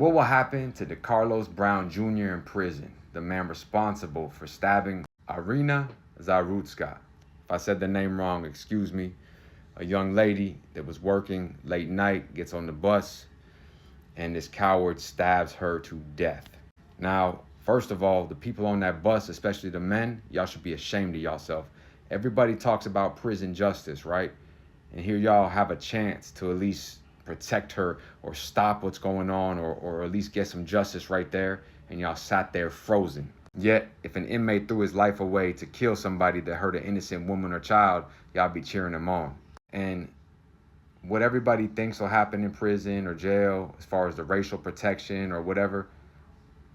What will happen to Decarlos Brown Jr. in prison, the man responsible for stabbing Irina Zarutska? If I said the name wrong, excuse me. A young lady that was working late night gets on the bus, and this coward stabs her to death. Now, first of all, the people on that bus, especially the men, y'all should be ashamed of yourself. Everybody talks about prison justice, right? And here y'all have a chance to at least protect her or stop what's going on, or at least get some justice right there, and y'all sat there frozen. Yet, if an inmate threw his life away to kill somebody that hurt an innocent woman or child, y'all be cheering him on. And what everybody thinks will happen in prison or jail, as far as the racial protection or whatever,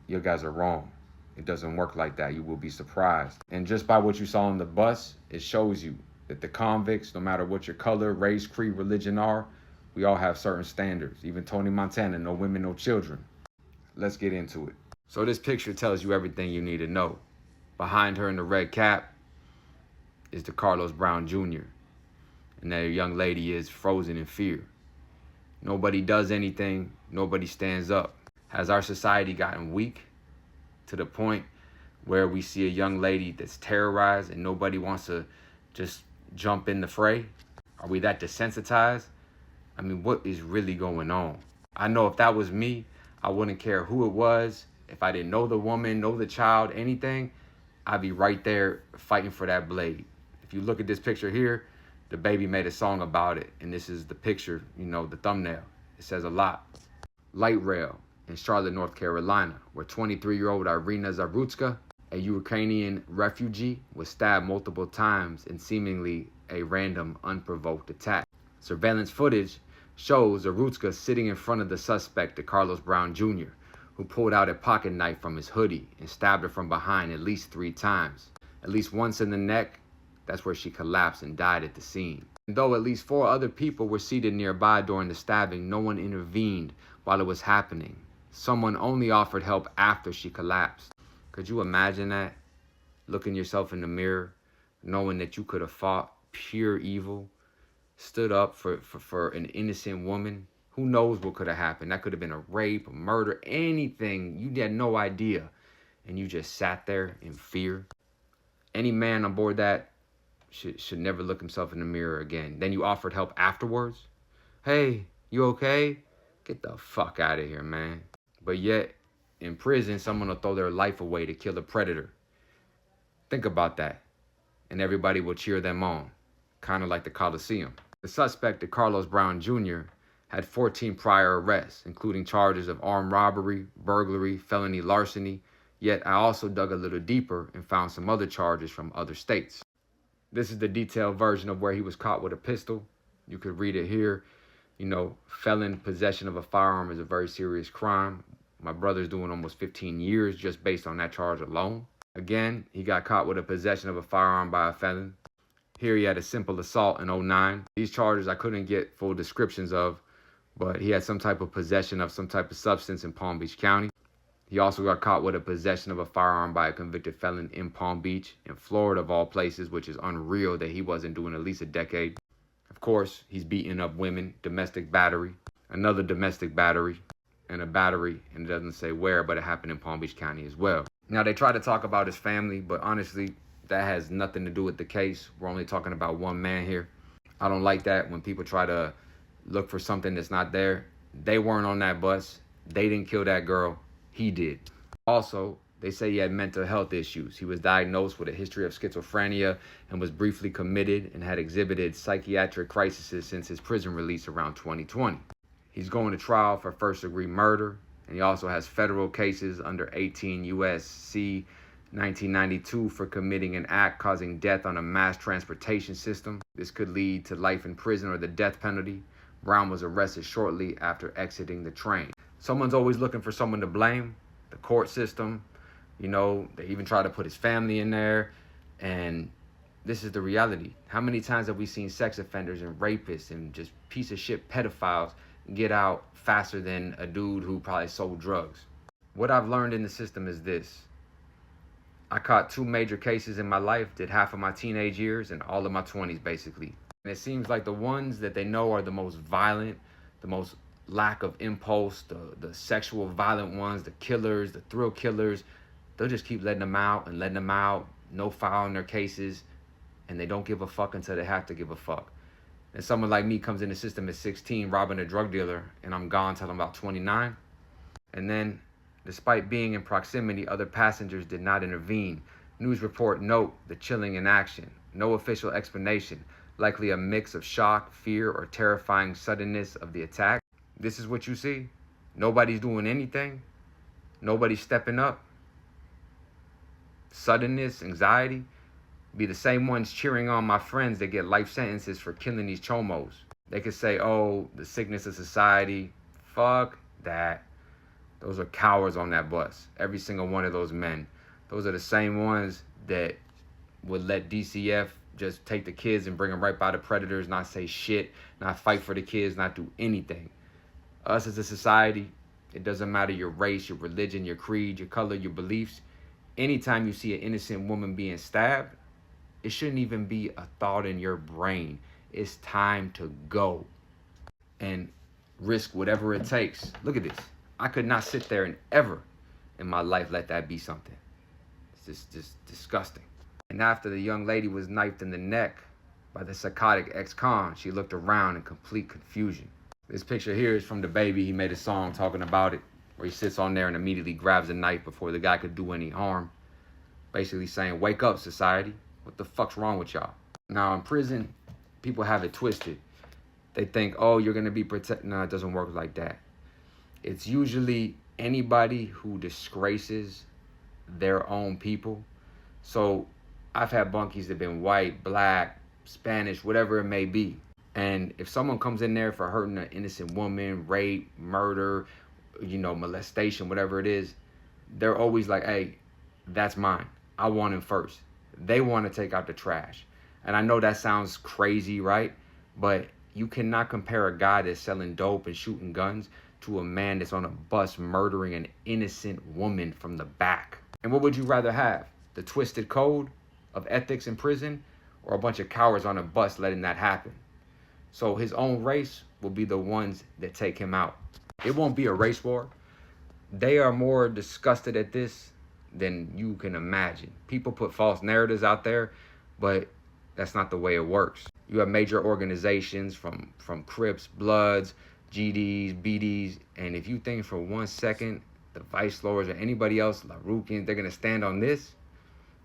you guys are wrong. It doesn't work like that. You will be surprised. And just by what you saw on the bus, it shows you that the convicts, no matter what your color, race, creed, religion are, we all have certain standards. Even Tony Montana, no women, no children. Let's get into it. So this picture tells you everything you need to know. Behind her in the red cap is Decarlos Brown Jr. And that young lady is frozen in fear. Nobody does anything. Nobody stands up. Has our society gotten weak to the point where we see a young lady that's terrorized and nobody wants to just jump in the fray? Are we that desensitized? I mean, what is really going on? I know if that was me, I wouldn't care who it was. If I didn't know the woman, know the child, anything, I'd be right there fighting for that blade. If you look at this picture here, the baby made a song about it. And this is the picture, the thumbnail. It says a lot. Light rail in Charlotte, North Carolina, where 23-year-old Irina Zarutska, a Ukrainian refugee, was stabbed multiple times in seemingly a random, unprovoked attack. Surveillance footage shows Zarutska sitting in front of the suspect, Decarlos Brown Jr., who pulled out a pocket knife from his hoodie and stabbed her from behind at least 3 times. At least once in the neck. That's where she collapsed and died at the scene. And though at least 4 other people were seated nearby during the stabbing, no one intervened while it was happening. Someone only offered help after she collapsed. Could you imagine that? Looking yourself in the mirror, knowing that you could have fought pure evil, stood up for an innocent woman. Who knows what could have happened? That could have been a rape, a murder, anything. You had no idea. And you just sat there in fear. Any man on board that should never look himself in the mirror again. Then you offered help afterwards? Hey, you okay? Get the fuck out of here, man. But yet, in prison, someone will throw their life away to kill a predator. Think about that. And everybody will cheer them on. Kind of like the Coliseum. The suspect, Decarlos Brown Jr., had 14 prior arrests, including charges of armed robbery, burglary, felony larceny. Yet I also dug a little deeper and found some other charges from other states. This is the detailed version of where he was caught with a pistol. You could read it here. Felon possession of a firearm is a very serious crime. My brother's doing almost 15 years just based on that charge alone. Again, he got caught with a possession of a firearm by a felon. Here he had a simple assault in 2009. These charges I couldn't get full descriptions of, but he had some type of possession of some type of substance in Palm Beach County. He also got caught with a possession of a firearm by a convicted felon in Palm Beach, in Florida of all places, which is unreal that he wasn't doing at least a decade. Of course, he's beating up women, domestic battery, another domestic battery, and a battery, and it doesn't say where, but it happened in Palm Beach County as well. Now, they try to talk about his family, but honestly, that has nothing to do with the case. We're only talking about one man here. I don't like that when people try to look for something that's not there. They weren't on that bus. They didn't kill that girl. He did. Also, they say he had mental health issues. He was diagnosed with a history of schizophrenia and was briefly committed and had exhibited psychiatric crises since his prison release around 2020. He's going to trial for first-degree murder, and he also has federal cases under 18 U.S.C. 1992 for committing an act causing death on a mass transportation system. This could lead to life in prison or the death penalty. Brown was arrested shortly after exiting the train. Someone's always looking for someone to blame. The court system, they even try to put his family in there. And this is the reality. How many times have we seen sex offenders and rapists and just piece of shit pedophiles get out faster than a dude who probably sold drugs? What I've learned in the system is this. I caught 2 major cases in my life, did half of my teenage years and all of my 20s basically. And it seems like the ones that they know are the most violent, the most lack of impulse, the sexual violent ones, the killers, the thrill killers, they'll just keep letting them out and letting them out, no file in their cases, and they don't give a fuck until they have to give a fuck. And someone like me comes in the system at 16, robbing a drug dealer, and I'm gone till I'm about 29. And then, despite being in proximity, other passengers did not intervene. News report note the chilling in action. No official explanation. Likely a mix of shock, fear, or terrifying suddenness of the attack. This is what you see. Nobody's doing anything. Nobody's stepping up. Suddenness, anxiety. Be the same ones cheering on my friends that get life sentences for killing these chomos. They could say, oh, the sickness of society. Fuck that. Those are cowards on that bus. Every single one of those men. Those are the same ones that would let DCF just take the kids and bring them right by the predators, not say shit, not fight for the kids, not do anything. Us as a society, it doesn't matter your race, your religion, your creed, your color, your beliefs. Anytime you see an innocent woman being stabbed, it shouldn't even be a thought in your brain. It's time to go and risk whatever it takes. Look at this. I could not sit there and ever in my life let that be something. It's just disgusting. And after the young lady was knifed in the neck by the psychotic ex-con, she looked around in complete confusion. This picture here is from the baby. He made a song talking about it, where he sits on there and immediately grabs a knife before the guy could do any harm. Basically saying, wake up, society. What the fuck's wrong with y'all? Now, in prison, people have it twisted. They think, oh, you're going to be protected. No, it doesn't work like that. It's usually anybody who disgraces their own people. So I've had bunkies that have been white, black, Spanish, whatever it may be. And if someone comes in there for hurting an innocent woman, rape, murder, molestation, whatever it is, they're always like, hey, that's mine. I want him first. They want to take out the trash. And I know that sounds crazy, right? But you cannot compare a guy that's selling dope and shooting guns to a man that's on a bus murdering an innocent woman from the back. And what would you rather have? The twisted code of ethics in prison, or a bunch of cowards on a bus letting that happen? So his own race will be the ones that take him out. It won't be a race war. They are more disgusted at this than you can imagine. People put false narratives out there, but that's not the way it works. You have major organizations from Crips, Bloods, GDs, BDs, and if you think for 1 second the Vice Lords or anybody else, LaRoukians, they're gonna stand on this,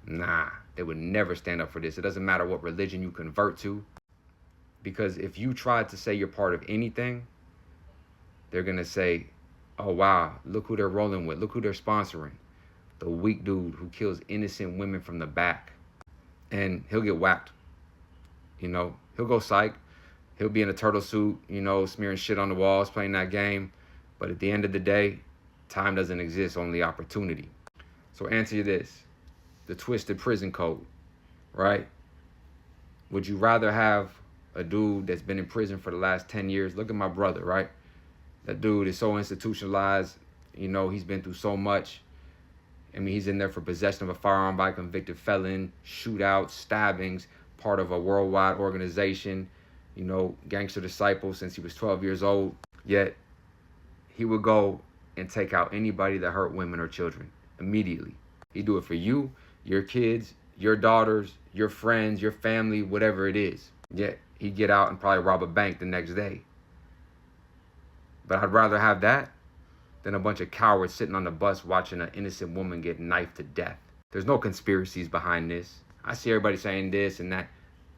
nah, they would never stand up for this. It doesn't matter what religion you convert to, because if you try to say you're part of anything, they're gonna say, oh wow, look who they're rolling with, look who they're sponsoring. The weak dude who kills innocent women from the back. And he'll get whacked. He'll go psych. He'll be in a turtle suit, smearing shit on the walls, playing that game. But at the end of the day, time doesn't exist, only opportunity. So answer you this. The twisted prison code, right? Would you rather have a dude that's been in prison for the last 10 years? Look at my brother, right? That dude is so institutionalized. He's been through so much. He's in there for possession of a firearm by a convicted felon, shootouts, stabbings, part of a worldwide organization, gangster disciple since he was 12 years old. Yet, he would go and take out anybody that hurt women or children immediately. He'd do it for you, your kids, your daughters, your friends, your family, whatever it is. Yet, he'd get out and probably rob a bank the next day. But I'd rather have that than a bunch of cowards sitting on the bus watching an innocent woman get knifed to death. There's no conspiracies behind this. I see everybody saying this and that.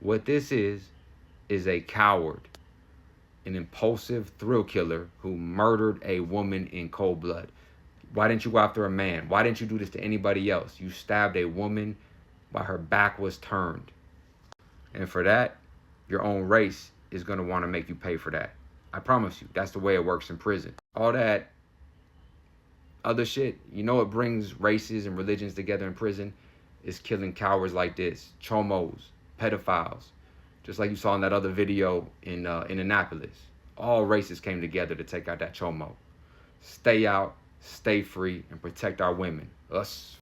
What this is a coward, an impulsive thrill killer who murdered a woman in cold blood. Why didn't you go after a man? Why didn't you do this to anybody else? You stabbed a woman while her back was turned. And for that, your own race is going to want to make you pay for that. I promise you, that's the way it works in prison. All that other shit, it brings races and religions together in prison, is killing cowards like this, chomos, pedophiles, just like you saw in that other video in Annapolis. All races came together to take out that chomo. Stay out, stay free, and protect our women. Us.